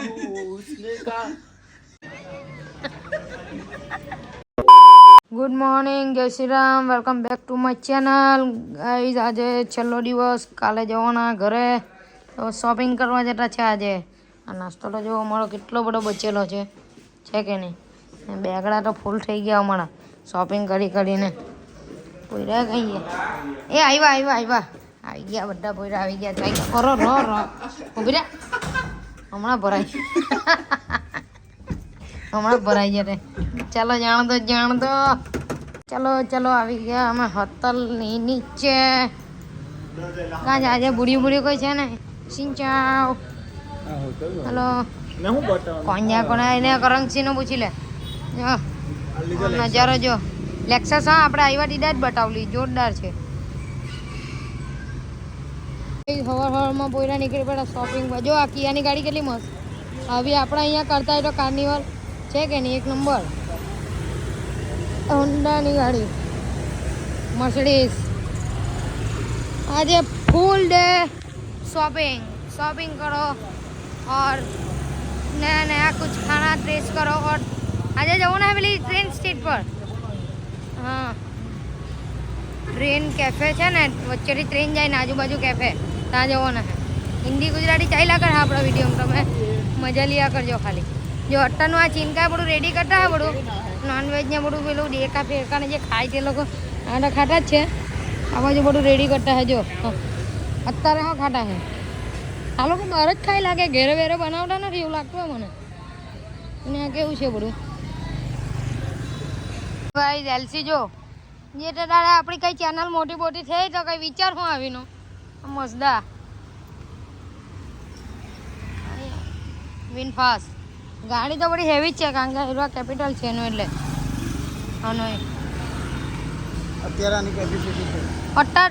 Good morning, જય Shri Ram, welcome back to my channel guys. આજે છેલ્લો દિવસ, કાલે જવાના ઘરે, તો શોપિંગ કરવા જતા છે આજે. આ નાસ્તો તો જો અમારો કેટલો બધો બચેલો છે કે નહીં? બેગડા તો ફૂલ થઈ ગયા અમારા શોપિંગ કરીને. પોયરા કઈ ગયા? એ આવ્યા આવી ગયા, બધા પોયરા આવી ગયા. થઈ ગયા કરો રો ઉભી રહ્યા, હમણાં ભરાઈ જશે. ચાલો જાણ દો. ચલો આવી ગયા અમે હોટલની નીચે. કાં આજે બુડી કોઈ છે ને? સિંચાવ હલો કોને એને કરંગસી નો પૂછી લે. નજારો જો લેક્સસ. હા, આપણે આવ્યા ડીડા જ બતાવલી, જોરદાર છે. હવારમાં પોયરા નીકળી પડ્યા શોપિંગ. જો આ કિયાની ગાડી કેટલી મસ્ત. હવે આપણે અહીંયા કરતા હોય તો કાર્નિવલ છે કે નહીં? એક નંબર. હોન્ડાની ગાડી, મર્સિડીઝ. આજે फुल डे शॉपिंग करो और नया कुछ खाना टेस्ट करो. और आज जाओ ना पेली ट्रेन स्टेट पर. हाँ, ट्रेन कैफे है ने वच्चेથી ट्रेन जाए ने आजूबाजू कैफे ત્યાં જવાના है. हिंदी गुजराती चाल्યા કરે આપણા વિડીયો તમે મજા लिया करजो. खाली जो અટ્ટાનું આ ચીનકા બધું રેડી કરતા હે, બધું નોનવેજ ને બધું પેલું ડેકા ફેરકા ને જે ખાય તે લોકો આ ખાતા જ છે. આ બાજુ બધું રેડી કરતા હે. જો અત્યારે હા ખાતા હે આ લોકો બહાર જ ખાઈ લાગે, ઘેરે વેરે બનાવતા નથી એવું લાગતું હોય મને. અને આ કેવું છે બધું ગાઈઝ. એલસી જો જે તો દાદા આપણી કઈ ચેનલ મોટી થઈ તો કઈ વિચાર હું આવીનો મસ્દા વિનફાસ્ટ. ગાડી તો બધી હેવી જ છે કારણ કે હીરો કેપિટલ છે એનું, એટલે અત્યારે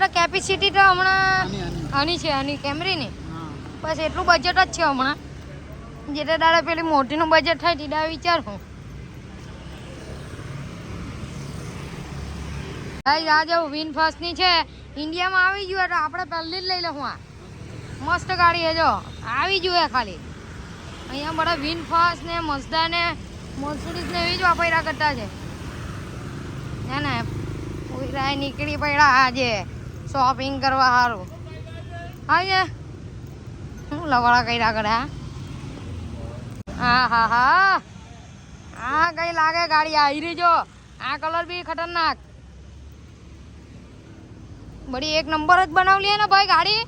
તો કેપેસિટી તો હમણાં આની છે, આની કેમરીની. બસ એટલું બજેટ જ છે હમણાં. જેટલા દાડા પેલી મોટીનું બજેટ થાય તીડા વિચાર હું. આ જો વિનફાસ્ટની છે, ઇન્ડિયામાં આવી ગયું તો આપણે પહેલી જ લઈ લઉં. આ મસ્ત ગાડી છે, જો આવી જોઈએ ખાલી. અહીંયા બધા વિનફાસ્ટ ને મઝદા ને મર્સિડીઝ ને એવી જ વાપર્યા કરતા છે ને. પોયરા નીકળી પડ્યા આજે શોપિંગ કરવા સારું. હા શું લવાળા કર્યા કરે? હા કઈ લાગે ગાડી આવી જો. આ કલર બી ખતરનાક, બડી એક નંબર જ બનાવલી ને ભાઈ ગાડી.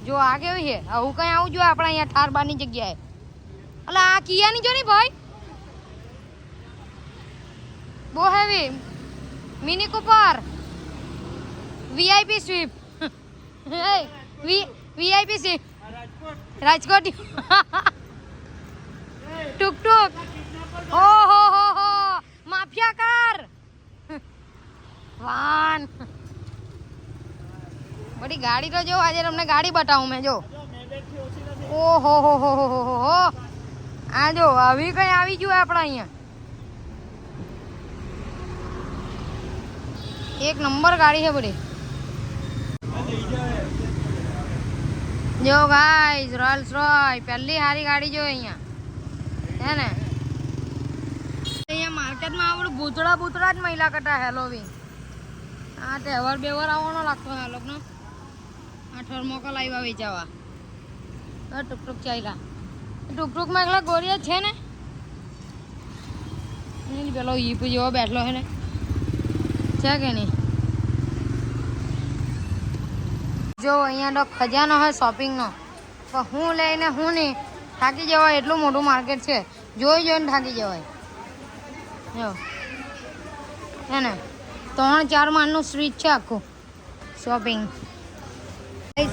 જો આ કેવી છે, આવું કઈ આવું જોઈએ આપણે અહીંયા ઠાર બારની જગ્યાએ. એટલે આ કિયાની જો ને ભાઈ, બહુ heavy. Mini Cooper, VIP sweep, VIP sweep, Rajkot ટુક ઓહો માફિયા કાર વાન. બધી ગાડી તો જો આજે તમને ગાડી બતાવું મેં. જો ઓહો આ જો આવી કઈ આવી ગયું આપણે અહીંયા. એક નંબર ગાડી છે બધી. જો ગાઈસ રોલ્સ રોય પહેલી સારી ગાડી જો અહીંયા છે ને. અહીંયા માર્કેટમાં આપણું ભૂતળા જ મહિલા કરતા હેલોવીન. આ તહેવાર બેવાર આવવાનો લાગતો આ લોકોનો. આ થર્મોકોલ આવ્યા વેચાવા તો ટુકટુક ચાલ્યા. ટુકટુકમાં એકલા ગોરિયા છે ને, પેલો ઈપ જેવો બેઠલો છે ને, છે કે નહીં? જો અહીંયા તો ખજાનો હોય શોપિંગનો. પણ હું લઈને હું નહીં થાકી જવાય એટલું મોટું માર્કેટ છે. જોઈને થાકી જવાય. જો હે ને 3-4 માળનું સ્ટ્રીટ છે આખું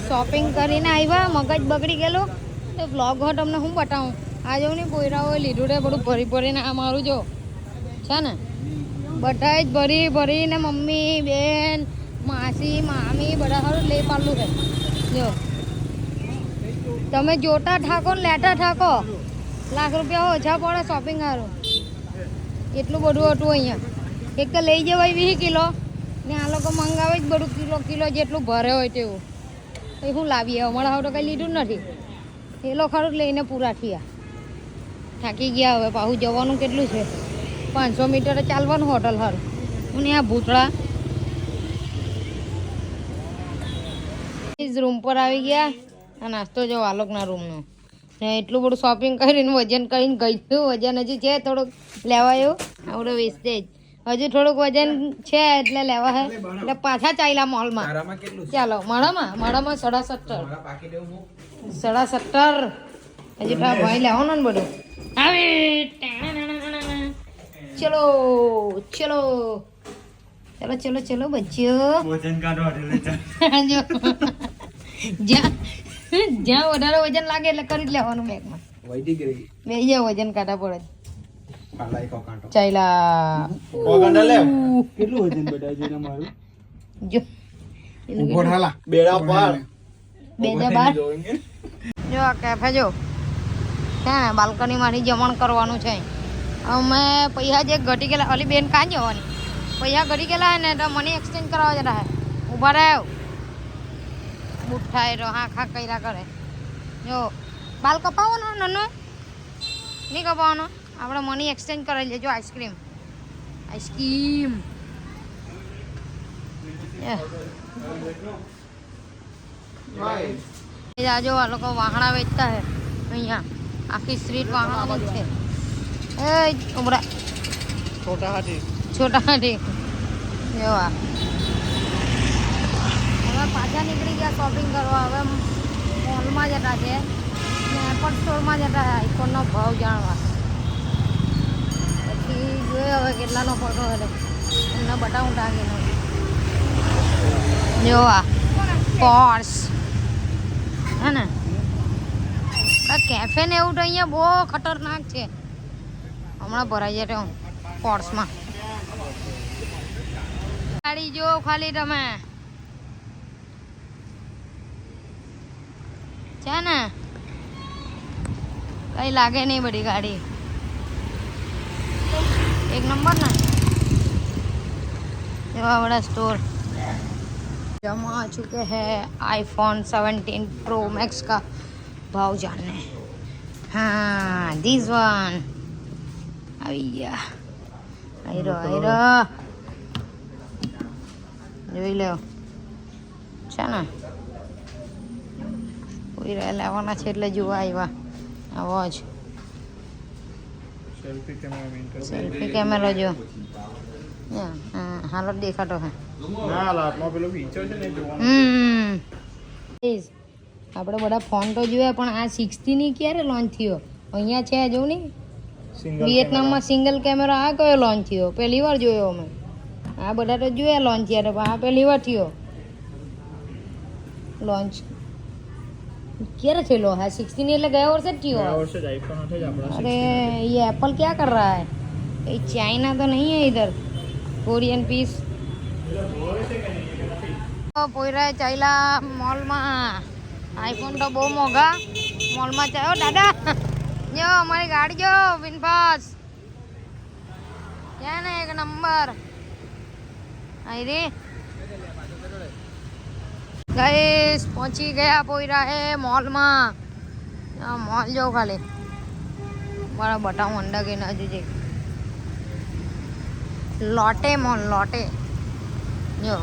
શોપિંગ કરીને આવ્યા. મગજ બગડી ગયેલું તો વ્લોગ હો તમને હું બતાવું. આ જો ને પોયરાઓએ લીધું રે બધું ભરીને. આ મારું જો છે ને બધા જ ભરીને મમ્મી બેન માસી મામી બધા સારું લઈ પાડલું છે. જો તમે જોતા થાકો ને લેતા થાકો. લાખ રૂપિયા ઓછા પડે શોપિંગ સારું. એટલું બધું હતું અહીંયા. એક તો લઈ જવાય 20 કિલો ને આ લોકો મંગાવે જ બધું કિલો જેટલું ભરે હોય તેવું. એ શું લાવીએ? અમારા હાવ તો કંઈ લીધું નથી. થેલો ખરું લઈને પૂરા થયા, થાકી ગયા. હવે પાછું જવાનું કેટલું છે, 500 મીટર ચાલવાનું હોટલ હારું. અને આ ભૂતળા રૂમ પર આવી ગયા. આ નાસ્તો જો આલોકના રૂમનો. ને એટલું બધું શોપિંગ કરીને વજન કરીને ગયું. વજન હજુ છે થોડુંક લેવાયું, આવડો વેસ્ટેજ. હજુ થોડુંક વજન છે એટલે લેવા હે, એટલે પાછા ચાલ્યા મોલમાં. ચાલો માળામાં 17.5 હજુ ભાઈ લેવાનું ને બધું. આવે ચલો ચલો ચલો ચલો ચલો બચ્ચો. જ્યાં વધારે વજન લાગે એટલે કરી જ લેવાનું બેગમાં. બે વજન કાઢા પડે. ચાલ્યા કેટલું વજન બતાવે છે તમારું? જો 2012 જો આ કેફે જો છે ને, બાલ્કની માંથી જમણ કરવાનું છે. અમે પૈસા જે ઘટી ગયેલા, અલી બેન કાં જવાની, પૈસા ઘટી ગયેલા ને તો મની એક્સચેન્જ કરાવવા જતા હે. ઊભા રહ્યો બુઠ્ઠા એ હા ખા કર્યા કરે. જો બાલ કપાવવાનો નનો નહીં કપાવવાનો, આપણે મની એક્સચેન્જ કરાવી લેજો. આઈસ્ક્રીમ જો આ લોકો વાહણા વેચતા હે અહીંયા. આખી સ્ટ્રીટ વાહણા જ છે. એ ઉમરા છોટા હાથી જોવા. હવે પાછા નીકળી ગયા શોપિંગ કરવા. હવે મોલમાં જતા છે ને એપલ સ્ટોરમાં જતા આઈફોનનો ભાવ જાણવા. પછી જોઈએ હવે કેટલાનો ફોટો હતો એમને બતાવું ટાંગીને. જોવા પોર્સ હે ને, કેફે ને એવું તો અહીંયા બહુ ખતરનાક છે. હમણાં ભરાઈ જાય હું પોર્સમાં. ગાડી જો ખાલી તમે છે ને, કઈ લાગે નહીં બધી ગાડી. एक नंबर ना ये बड़ा स्टोर. जमा चुके हैं आईफोन 17 प्रो मैक्स का भाव जानने. हाँ दिस वन આવી ગયા. આયરો જોઈ લો છે ને, કોઈ લેવાના છે એટલે જોવા આવ્યા. આવો જ સેલ્ફી કેમેરો જો હાલો દેખાતો હે. આપણે બધા ફોન તો જોયા પણ આ 60 ની ક્યારે લોન્ચ થયો? અહીંયા છે જોઉં નહીં, વિયેતનામમાં સિંગલ કેમેરા આ કયો લોન્ચ થયો? પહેલી વાર જોયો અમે. આ બધા તો જોયા લોન્ચ થયા, પણ આ પહેલી વાર થયો લોન્ચ. ક્યારે થયેલો? હા 60 એટલે ગયા વર્ષે જ થયો. अरे ये एप्पल क्या कर रहा है? ये चाइना तो नहीं है इधर, कोरियन पीस. પોયરા ચાલ્યા મોલમાં. આઈફોન તો બહુ મોંઘા. મોલમાં ચાલ્યો દાદા. જો અમારી ગાડી જો વિનફાસ ક્યાં ને એક નંબર આઈ રે. ગાઈસ પહોંચી ગયા પોયરા હે મોલમાં. મોલ જો ખાલી મારા બતાવું અંડા ગઈને હજુ જે લોટે મોલ લોટે જો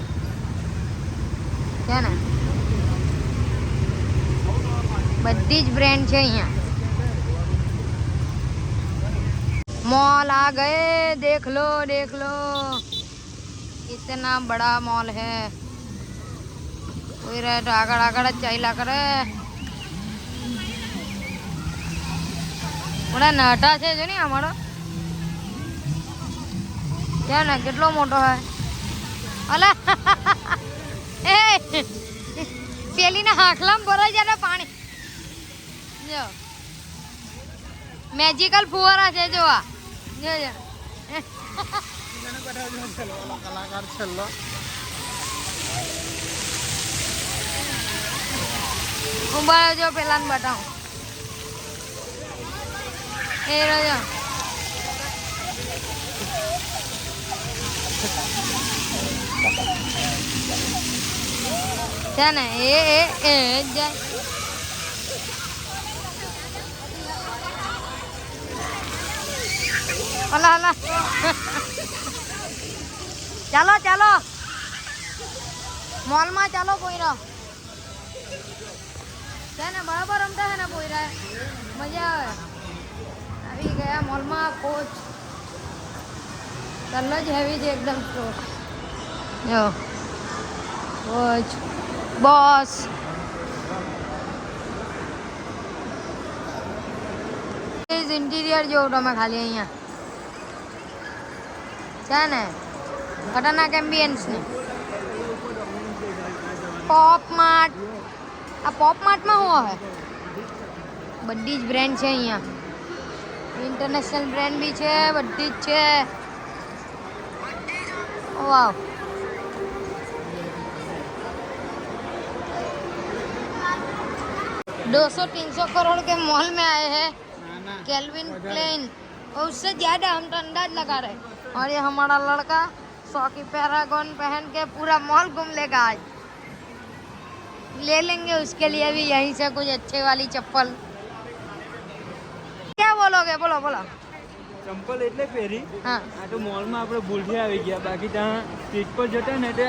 છે ને, બધી જ બ્રાન્ડ છે અહીંયા. मॉल आ गए, देख लो कितना बड़ा मॉल है. कोई रहे तो आगड़ आगड़ चाइला करे. बड़ा नाटा છે જો ને અમારો છે ને, કેટલો મોટો હે. અલા એ પેલી ના હાખલામાં ભરાઈ જાય પાણી. જો મેજિકલ ફુવારા છે જો આ જો કલાકાર છેલ્લો ઉભા જો પેલા ને બતાવું. એ રહ્યો છે ને, એ જાય અલા અલા ચાલો ચાલો મોલમાં ચાલો પોઈરા છે ને બરાબર રમતા છે ને પોઈરા મજા આવે આવી ગયા મોલમાં કોચ કલર જ હેવી છે એકદમ સ્ટોર જો કોચ બોસ ઇન્ટિરિયર જોઉં તમે ખાલી અહીંયા છે ને ખતરનાક એમ્બિયન્સ ને પોપ માર્ટ આ પોપ માર્ટમાં શું આવે બધી જ બ્રાન્ડ છે અહીંયા ઇન્ટરનેશનલ બ્રાન્ડ બી છે બધી જ છે વાવ 200-300 करोड़ के मॉल में आए हैं केल्विन क्लेन और उससे ज़्यादा हम तो अंदाज लगा रहे और ये हमारा लड़का 100 की पैरागॉन पहन के पूरा मॉल घूम लेगा आज ले लेंगे उसके लिए भी यहीं से कुछ अच्छे वाली चप्पल क्या बोलोगे बोलो बोलो ચંપલ એટલે પહેરી हाँ આ તો મોલમાં આપણે ભૂલથી આવી ગયા બાકી ત્યાં સ્ટ્રીટ પર જતા ને તે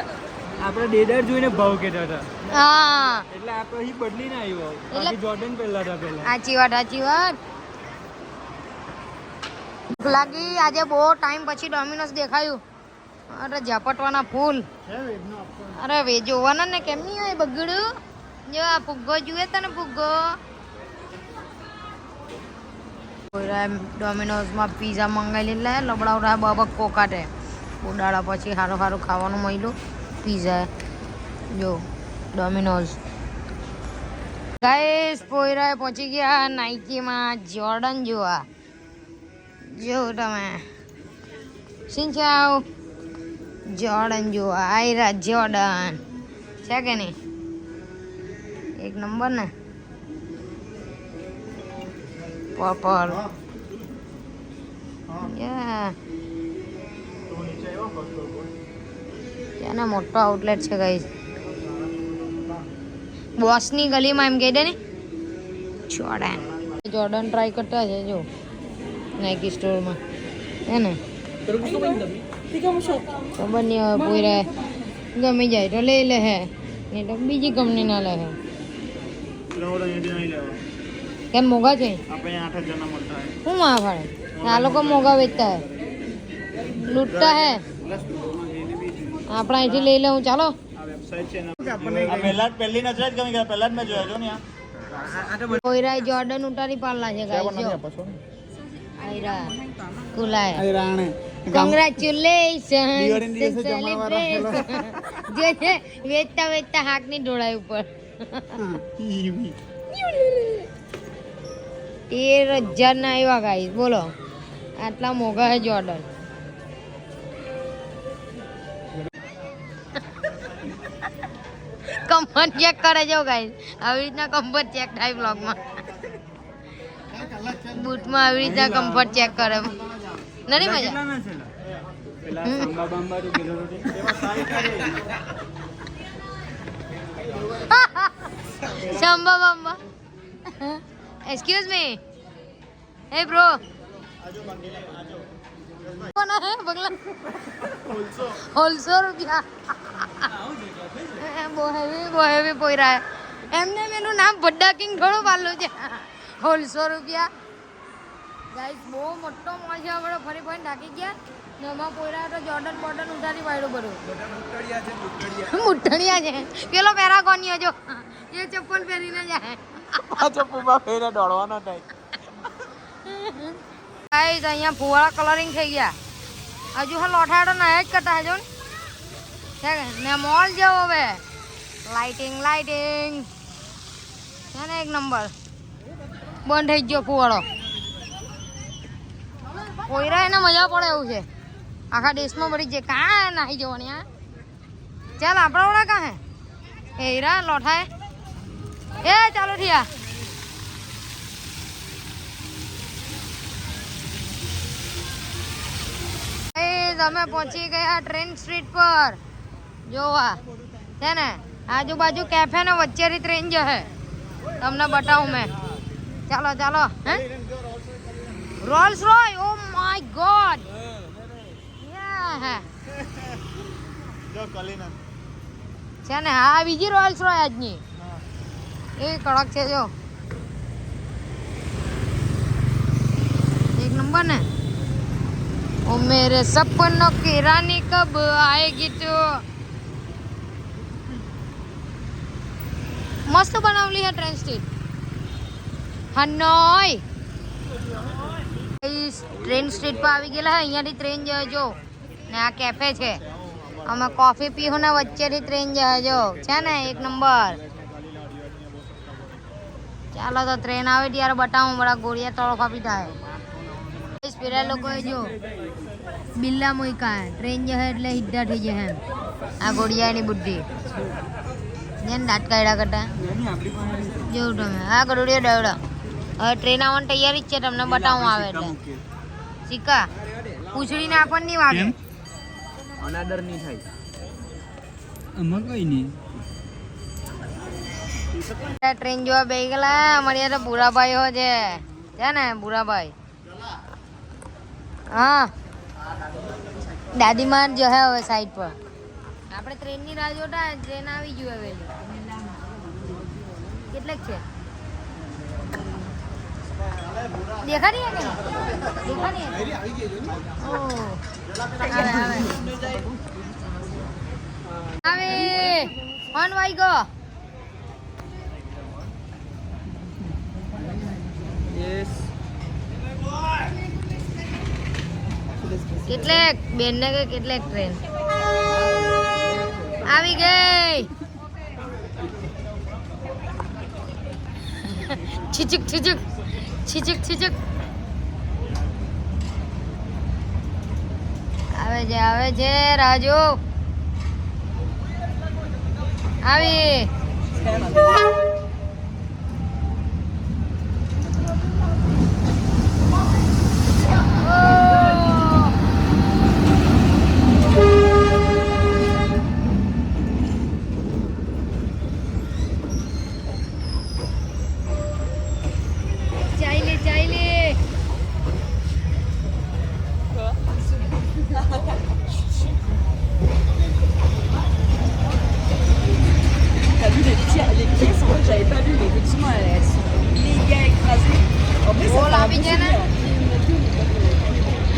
આપણે ડેડર જોઈને ભાવ કહેતા હતા हाँ એટલે આ પછી બદલીને આવ્યો બાકી જોર્ડન પહેરલા હતા પહેલા સાચી વાત સાચી વાત ભૂખ લાગી આજે બહુ ટાઈમ પછી ડોમિનોઝ દેખાયું અરે ઝાપટવાના ફૂલ અરે વે જોવાના ને કેમ નહીં હોય બગડ્યું જો આ ફુગ્ગો જુએ તને ફુગ્ગો ડોમિનોઝમાં પીઝા મંગાવી લીધા લબડાવડા બાબા કોકાટે ઉડાડા પછી સારું સારું ખાવાનું મળ્યું પીઝા જો ડોમિનોઝ ગાઈસ પોયરાએ પહોંચી ગયા નાઇકીમાં જોર્ડન જોવા જો તમે સિંચાવ જોર્ડન જોવા આયરા જોર્ડન છે કે નહીં એક નંબર ને પર્પલ ત્યાંના મોટો આઉટલેટ છે ગાઈસ બોસની ગલીમાં એમ કહી દે ને જોર્ડન જોર્ડન ટ્રાય કરતા છે જો નાઇકી સ્ટોરમાં હે ને ખબર નહીં હવે પોયરા ગમી જાય તો લઈ લે હે નહીં તો બીજી કંપનીના લે હે કેમ મોંઘા છે આપણે 8 જણા મળતા હે શું માં ભાડે આ લોકો મોંઘા વેચતા હે લૂંટતા હે આપણા અહીંથી લઈ લઉં ચાલો આ વેબસાઈટ છે ને પહેલા પહેલી નજર જ ગમી ગયા પહેલા જ મેં જોયા જો ને પોયરાએ જોર્ડન ઉતારી પાડલા છે ગાઈસ જો આયરા કુલાય રાણે કોંગ્રેચ્યુલેશન દિવાળીના દિવસે જમણવાર જે છે વેચતા વેચતા હાક ની ઢોળાય ઉપર 13,000 ના આવ્યા ગાઈસ બોલો આટલા મોંઘા હે જોર્ડન કમ્ફર્ટ ચેક કરે જો ગાઈસ આવી રીતના કમ્ફર્ટ ચેક થાય બ્લોગમાં બૂટમાં આવી રીતના કમ્ફર્ટ ચેક કરે નથી મજા પેલા સાંબા બાંબા તો કીધો હતો એમાં સારી સારી Samba Bamba. Excuse me. Hey bro. कौन है बगला? होलसेल रुपया. वो है पोई रहा है. એમને મેનું નામ બड्डा કિંગ થોડું પાલું છે. હોલસેલ રૂપિયા. ગાઈસ બહુ મોટો મોલ છે આપણે ફરી ફરી ઢાકી ગયા. ને એમાં પોયરા તો જોર્ડન બોર્ડન ઉધારી પાડ્યું બધું. મુઠ્ઠણિયા છે. પેલો પેરાગોનિયો જો. એ ચપ્પલ પહેરીને જાય. આ ચપ્પુમાં ફેરે દોડવાનો ટાઈમ ગાઈસ અહીંયા ફુવાળા કલરિંગ થઈ ગયા. હજુ હા લોઠાડો ના જ કરતા હજો ને મોલ જેવો હવે લાઇટિંગ છે ને એક નંબર બંધ થઈ ગયો ફુવાળો. કોયરા એને મજા પડે એવું છે આખા દેશમાં બળી જાય કાં નાહી જવાની હા ચાલ આપણા વાળા કાં હે એ હીરા લોઠાય એ ચાલો ઠિયા તમે પહોંચી ગયા ટ્રેન સ્ટ્રીટ પર જોવા છે ને આજુબાજુ કેફે ને વચ્ચેની ટ્રેન જશે તમને બતાવું મેં ચાલો ચાલો હે Rolls Royce, oh my god. Yeah જો કલીનન છે ને, હા બીજી રોલ્સ રોય આજની. એ કડક છે જો, એક નંબર ને. ओ मेरे सपनों की रानी कब आएगी तू. मस्त बनावली है train state Hanoi. Train state પર આવી ગયેલા અહીંયાથી ટ્રેન જાય જો ને આ કેફે છે. અમે કોફી પીવું ને વચ્ચેથી ટ્રેન જાય જો, છે ને એક નંબર. ચાલો તો ટ્રેન આવે ત્યારે બતાવું બડા ગોળિયા તળફા પી થાય. પેલા લોકોએ જો બિલ્લા મૂકા ટ્રેન જશે એટલે હિદ્ધા થઈ જશે એમ. આ ગોળિયાની બુદ્ધિ જેને દાંત કાઢ્યા કરતા જેવું તમે. હા ગોળિયો દવડા. હવે ટ્રેન આવવાની તૈયારી જ છે, તમને બતાવું આવે એટલે. સિક્કા પૂછડીને આપણને નહીં વાગે, અનાદર નહીં થાય આમાં કઈ નહીં. ટ્રેન જોવા બેસી ગયેલા. અમારી તો બુરાભાઈ હો છે ને, બુરાભાઈ. હા દાદીમાં જ હે હવે સાઈડ પર. આપણે ટ્રેનની રાહ જોતા, ટ્રેન આવી ગયું હવે. કેટલેક છે દેખાડી કે દેખાડી ઓ આવે ફોન વાઈ ગયો. યસ કેટલેક બેન ને કે કેટલેક ટ્રેન આવી ગઈ. છીચક છીચક છીચક છીચક આવે છે રાજુ આવી. T'as vu les pièces en fait j'avais pas vu mais effectivement elles sont méga écrasées. En vrai ça બોલ fait un આપી bon છે ને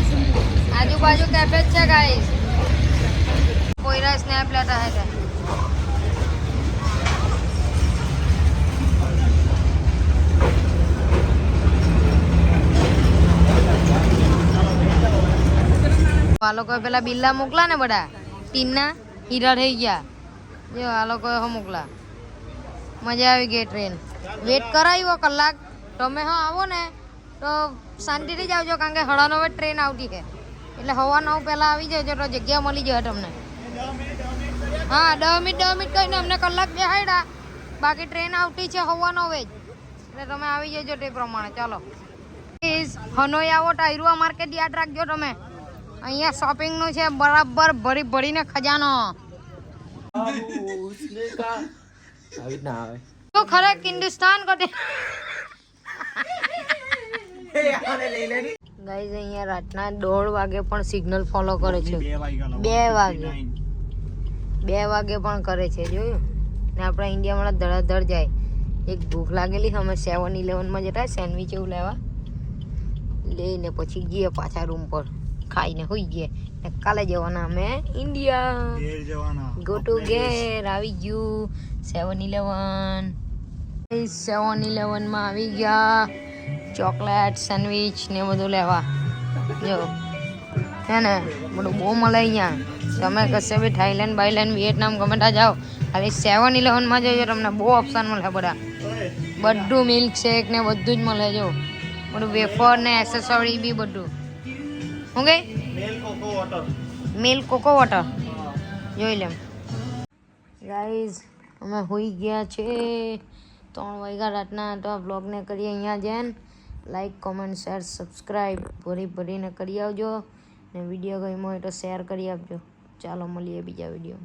souvenir. આજુબાજુ કેફે જ છે ગાઈસ. કોઈરા સ્નેપ લેતા હે. આ લોકોએ પેલા બિલ્લા મોકલા ને બધા ટીનના હીરા થઈ ગયા જો. આ લોકોએ હો મોકલા. મજા આવી ગઈ. ટ્રેન વેટ કરાવ્યો કલાક. તમે હા આવો ને તો શાંતિથી જ આવજો, કારણ કે 9:30 ટ્રેન આવતી છે એટલે 9:15 પહેલાં આવી જજો તો જગ્યા મળી જાય તમને. હા 10 મિનિટ કહીને અમને કલાક બેહાડ્યા, બાકી ટ્રેન આવતી છે 9:15 જ. એટલે તમે આવી જજો તે પ્રમાણે. ચાલો હનોઈ આવો તો આયરુઆ માર્કેટ યાદ રાખજો તમે. અહીંયા શોપિંગનું છે બરાબર ભરીને ખજાનો. આવી ના આવે તો ખરેખર હિન્દુસ્તાન કોતે ગાઈઝ અહીંયા રાતના 1:30 વાગે પણ સિગ્નલ ફોલો કરે છે. 2 વાગે પણ કરે છે જોયું ને. આપણા ઇન્ડિયામાં ધડાધડ જાય. એક ભૂખ લાગેલી અમે 7-11 જતા સેન્ડવિચ એવું લેવા લઈને પછી ગયા પાછા રૂમ પર ખાઈને હોઈ ગયા ને કાલે જવાના અમે ઇન્ડિયા. ગો ટુ ઘેર આવી ગયું 7-11. 7-11 માં આવી ગયા ચોકલેટ સેન્ડવિચ ને બધું લેવા. જો છે ને બધું બહુ મળે અહીંયા. તમે કશે બી થાઈલેન્ડ બાઈલેન્ડ વિયેટનામ ગમે ત્યાં જાઓ ખાલી 7-11 માં જજો, તમને બહુ ઓપ્શન મળે. બધા બધું મિલ્ક શેક ને બધું જ મળે. જો બધું વેફર ને એસેસરી બી બધું. શું ગઈ મિલ્ક કોકો વોટર જોઈ લેમ. ગાઈઝ અમે હોઈ ગયા છે 3 વાગ્યા રાતના. તો આ બ્લોગને કરીએ અહીંયા જેન. લાઈક કોમેન્ટ શેર સબસ્ક્રાઈબ ભરીને કરી આવજો ને વિડીયો ગમ્યો હોય તો શેર કરી આપજો. ચાલો મળીએ બીજા વિડીયો.